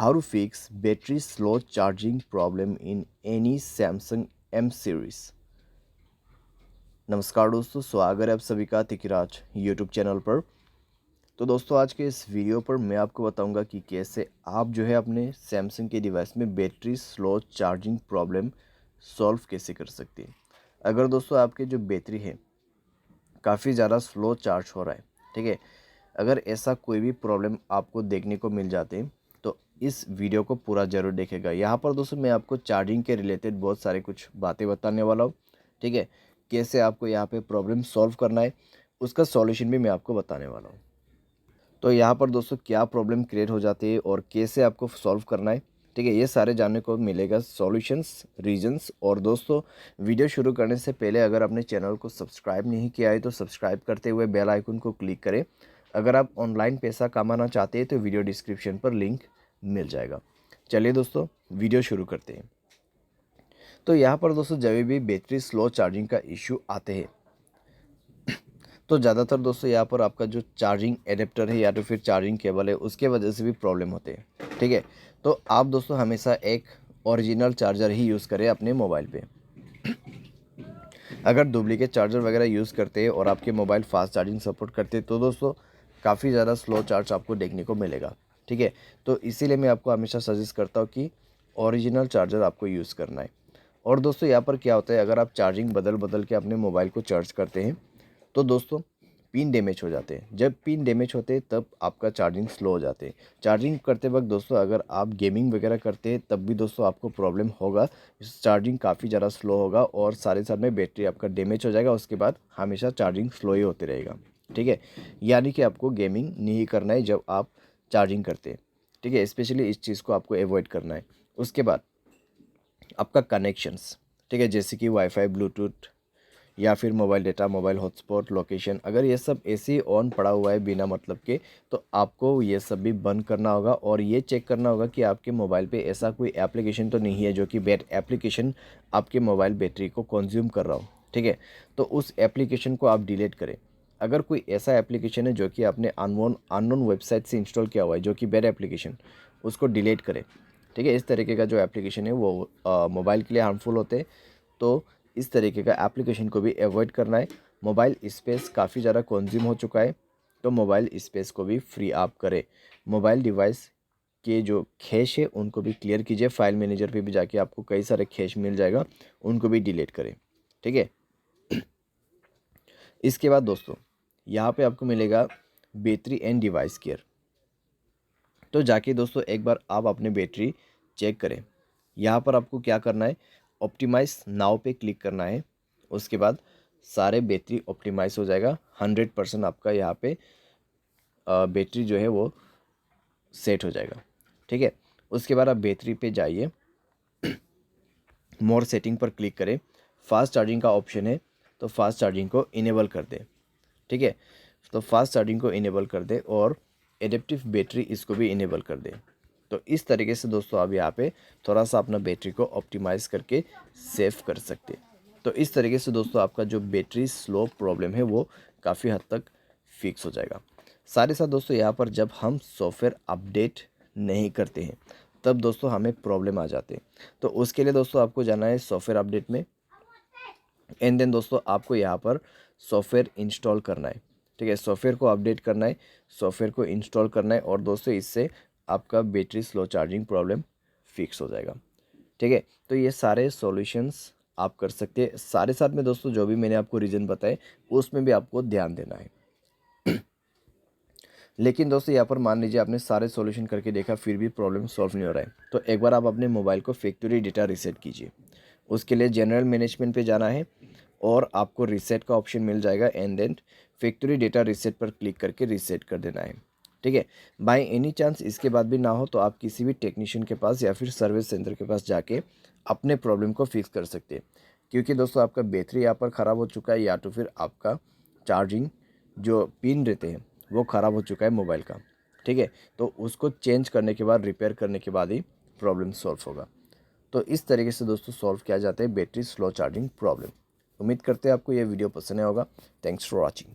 How to fix battery slow charging problem in any Samsung M series। नमस्कार दोस्तों, स्वागत है आप सभी का तिकिराज यूट्यूब चैनल पर। तो दोस्तों आज के इस वीडियो पर मैं आपको बताऊंगा कि कैसे आप जो है अपने सैमसंग के डिवाइस में battery slow charging problem solve कैसे कर सकते हैं। अगर दोस्तों आपके जो बैटरी है काफ़ी ज़्यादा स्लो चार्ज हो रहा है, ठीक है, अगर ऐसा कोई भी प्रॉब्लम आपको देखने को मिल जाते हैं तो इस वीडियो को पूरा ज़रूर देखेगा। यहाँ पर दोस्तों मैं आपको चार्जिंग के रिलेटेड बहुत सारे कुछ बातें बताने वाला हूँ, ठीक है, कैसे आपको यहाँ पे प्रॉब्लम सॉल्व करना है उसका सॉल्यूशन भी मैं आपको बताने वाला हूँ। तो यहाँ पर दोस्तों क्या प्रॉब्लम क्रिएट हो जाती है और कैसे आपको सॉल्व करना है, ठीक है, ये सारे जानने को मिलेगा सॉल्यूशंस, रीजंस। और दोस्तों वीडियो शुरू करने से पहले अगर आपने चैनल को सब्सक्राइब नहीं किया है तो सब्सक्राइब करते हुए बेल आइकन को क्लिक करें। अगर आप ऑनलाइन पैसा कमाना चाहते हैं तो वीडियो डिस्क्रिप्शन पर लिंक मिल जाएगा। चलिए दोस्तों वीडियो शुरू करते हैं। तो यहाँ पर दोस्तों जब भी बैटरी स्लो चार्जिंग का इशू आते हैं तो ज़्यादातर दोस्तों यहाँ पर आपका जो चार्जिंग एडेप्टर है या तो फिर चार्जिंग केबल है उसके वजह से भी प्रॉब्लम होते हैं, ठीक है। तो आप दोस्तों हमेशा एक ओरिजिनल चार्जर ही यूज़ करें अपने मोबाइल पे। अगर डुप्लीकेट चार्जर वगैरह यूज़ करते हैं और आपके मोबाइल फास्ट चार्जिंग सपोर्ट करते हैं तो दोस्तों काफ़ी ज़्यादा स्लो चार्ज आपको देखने को मिलेगा, ठीक है। तो इसीलिए मैं आपको हमेशा सजेस्ट करता हूँ कि ओरिजिनल चार्जर आपको यूज़ करना है। और दोस्तों यहाँ पर क्या होता है, अगर आप चार्जिंग बदल बदल के अपने मोबाइल को चार्ज करते हैं तो दोस्तों पिन डैमेज हो जाते हैं। जब पिन डैमेज होते हैं तब आपका चार्जिंग स्लो हो जाते हैं। चार्जिंग करते वक्त दोस्तों अगर आप गेमिंग वगैरह करते हैं तब भी दोस्तों आपको प्रॉब्लम होगा, चार्जिंग काफ़ी ज़्यादा स्लो होगा और सारे साथ में बैटरी आपका डैमेज हो जाएगा। उसके बाद हमेशा चार्जिंग स्लो ही होते रहेगा, ठीक है। यानी कि आपको गेमिंग नहीं करना है जब आप चार्जिंग करते हैं, ठीक है, स्पेशली इस चीज़ को आपको अवॉइड करना है। उसके बाद आपका कनेक्शंस, ठीक है, जैसे कि वाईफाई, ब्लूटूथ या फिर mobile data, mobile hotspot, location, अगर ये सब ऐसे ही ऑन पड़ा हुआ है बिना मतलब के तो आपको ये सब भी बंद करना होगा और ये चेक करना होगा कि आपके मोबाइल पे ऐसा कोई एप्लीकेशन तो नहीं है जो कि बैड एप्लीकेशन आपके मोबाइल बैटरी को कंज्यूम कर रहा हो, ठीक है। तो उस एप्लीकेशन को आप डिलीट करें। अगर कोई ऐसा एप्लीकेशन है जो कि आपने अननोन वेबसाइट से इंस्टॉल किया हुआ है जो कि बैड एप्लीकेशन, उसको डिलीट करें, ठीक है। इस तरीके का जो एप्लीकेशन है वो मोबाइल के लिए हार्मफुल होते हैं, तो इस तरीके का एप्लीकेशन को भी अवॉइड करना है। मोबाइल स्पेस काफ़ी ज़्यादा कंज्यूम हो चुका है तो मोबाइल स्पेस को भी फ्री आप करें। मोबाइल डिवाइस के जो कैश है उनको भी क्लियर कीजिए। फाइल मैनेजर पे भी जाके आपको कई सारे कैश मिल जाएगा, उनको भी डिलीट करें, ठीक है। इसके बाद दोस्तों यहाँ पे आपको मिलेगा बैटरी एंड डिवाइस केयर। तो जाके दोस्तों एक बार आप अपने बैटरी चेक करें। यहाँ पर आपको क्या करना है, ऑप्टिमाइज नाउ पे क्लिक करना है। उसके बाद सारे बैटरी ऑप्टिमाइज हो जाएगा। 100% आपका यहाँ पे बैटरी जो है वो सेट हो जाएगा, ठीक है। उसके बाद आप बैटरी पे जाइए, मोर सेटिंग पर क्लिक करें। फास्ट चार्जिंग का ऑप्शन है तो फास्ट चार्जिंग को इनेबल कर दें, ठीक है। तो फास्ट चार्जिंग को इनेबल कर दें और एडेप्टिव बैटरी इसको भी इनेबल कर दें। तो इस तरीके से दोस्तों आप यहाँ पे थोड़ा सा अपना बैटरी को ऑप्टिमाइज़ करके सेव कर सकते हैं। तो इस तरीके से दोस्तों आपका जो बैटरी स्लो प्रॉब्लम है वो काफ़ी हद तक फिक्स हो जाएगा। साथ ही साथ दोस्तों यहाँ पर जब हम सॉफ्टवेयर अपडेट नहीं करते हैं तब दोस्तों हमें प्रॉब्लम आ जाते हैं। तो उसके लिए दोस्तों आपको जाना है सॉफ्टवेयर अपडेट में एंड देन दोस्तों आपको यहाँ पर सॉफ्टवेयर इंस्टॉल करना है, ठीक है। सॉफ्टवेयर को अपडेट करना है, सॉफ्टवेयर को इंस्टॉल करना है और दोस्तों इससे आपका battery slow charging problem fix हो जाएगा, ठीक है। तो ये सारे सॉल्यूशंस आप कर सकते हैं। सारे साथ में दोस्तों जो भी मैंने आपको रीज़न बताए उसमें भी आपको ध्यान देना है। लेकिन दोस्तों यहाँ पर मान लीजिए आपने सारे सॉल्यूशन करके देखा फिर भी प्रॉब्लम सॉल्व नहीं हो रहा है तो एक बार आप अपने मोबाइल को फैक्ट्री डेटा रीसेट कीजिए। उसके लिए जनरल मैनेजमेंट पे जाना है और आपको रीसेट का ऑप्शन मिल जाएगा and then factory data reset पर क्लिक करके रीसेट कर देना है, ठीक है। बाय एनी चांस इसके बाद भी ना हो तो आप किसी भी टेक्नीशियन के पास या फिर सर्विस सेंटर के पास जाके अपने प्रॉब्लम को फिक्स कर सकते हैं। क्योंकि दोस्तों आपका बैटरी यहाँ पर ख़राब हो चुका है या तो फिर आपका चार्जिंग जो पिन रहते हैं वो ख़राब हो चुका है मोबाइल का, ठीक है। तो उसको चेंज करने के बाद, रिपेयर करने के बाद ही प्रॉब्लम सॉल्व होगा। तो इस तरीके से दोस्तों सॉल्व किया जाता है बैटरी स्लो चार्जिंग प्रॉब्लम। उम्मीद करते हैं आपको ये वीडियो पसंद आया होगा। Thanks for watching.